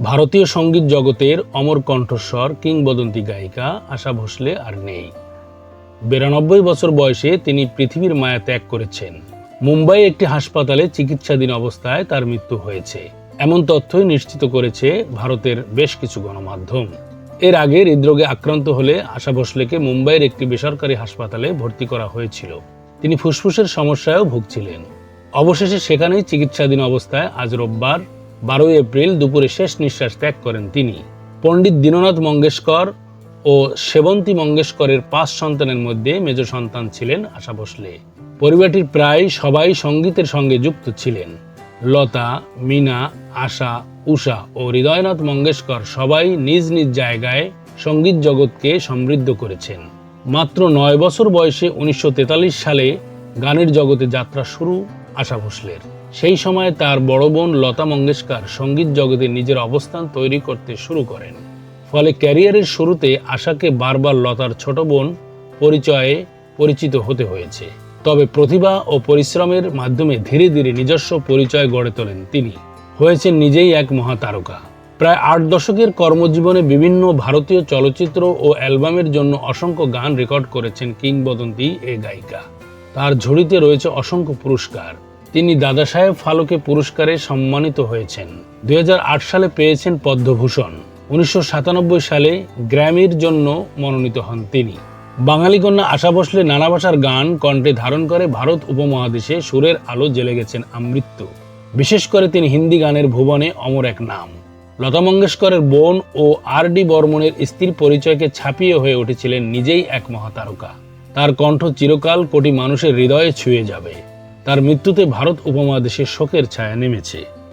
ভারতীয় সঙ্গীত জগতের অমর কণ্ঠস্বর কিংবদন্তি গায়িকা আশা ভোসলে আর নেই। 92 বছর বয়সে তিনি পৃথিবীর মায়া ত্যাগ করেছেন। মুম্বাই একটি হাসপাতালে চিকিৎসাধীন অবস্থায় তার মৃত্যু হয়েছে, এমন তথ্যই নিশ্চিত করেছে ভারতের বেশ কিছু গণমাধ্যম। এর আগে হৃদরোগে আক্রান্ত হলে আশা ভোসলেকে মুম্বাইয়ের একটি বেসরকারি হাসপাতালে ভর্তি করা হয়েছিল। তিনি ফুসফুসের সমস্যায়ও ভুগছিলেন। অবশেষে সেখানেই চিকিৎসাধীন অবস্থায় আজ রোববার 12 এপ্রিল দুপুরে শেষ নিঃশ্বাস ত্যাগ করেন তিনি। পণ্ডিত দীননাথ মঙ্গেশকর ও সেবন্তী মঙ্গেশকরের 5 সন্তানের মধ্যে মেজ সন্তান ছিলেন আশা ভোসলে। পরিবারটির প্রায় সবাই সঙ্গীতের সঙ্গে যুক্ত ছিলেন। লতা, মীনা, আশা, উষা ও হৃদয়নাথ মঙ্গেশকর সবাই নিজ নিজ জায়গায় সঙ্গীত জগৎকে সমৃদ্ধ করেছেন। মাত্র 9 বছর বয়সে 1943 সালে গানের জগতে যাত্রা শুরু আশা ভোসলের। সেই সময় তার বড় বোন লতা মঙ্গেশকর সঙ্গীত জগতে নিজের অবস্থান তৈরি করতে শুরু করেন। ফলে ক্যারিয়ারের শুরুতে আশাকে বারবার লতার ছোট বোন পরিচয়ে পরিচিত হতে হয়েছে। তবে প্রতিভা ও পরিশ্রমের মাধ্যমে ধীরে ধীরে নিজস্ব পরিচয় গড়ে তোলেন তিনি। হয়েছেন নিজেই এক মহাতারকা। প্রায় 8 দশকের কর্মজীবনে বিভিন্ন ভারতীয় চলচ্চিত্র ও অ্যালবামের জন্য অসংখ্য গান রেকর্ড করেছেন কিংবদন্তি এ গায়িকা। তার ঝুড়িতে রয়েছে অসংখ্য পুরস্কার। তিনি দাদাসাহেব ফালকে পুরস্কারে সম্মানিত হয়েছেন। 2008 সালে পেয়েছেন পদ্মভূষণ। 1997 সালে গ্র্যামির জন্য মনোনীত হন তিনি। বাঙালি কন্যা আশা ভোসলে নানা ভাষার গান কণ্ঠে ধারণ করে ভারত উপমহাদেশে সুরের আলো জ্বেলে গেছেন আমৃত্যু। বিশেষ করে তিনি হিন্দি গানের ভুবনে অমর এক নাম। লতা মঙ্গেশকরের বোন ও আর.ডি. বর্মনের স্ত্রীর পরিচয়কে ছাপিয়ে হয়ে উঠেছিলেন নিজেই এক মহাতারকা। তার কণ্ঠ চিরকাল কোটি মানুষের হৃদয়ে ছুঁয়ে যাবে। তার মৃত্যুতে ভারত উপমহাদেশে শোকের ছায়া নেমেছে।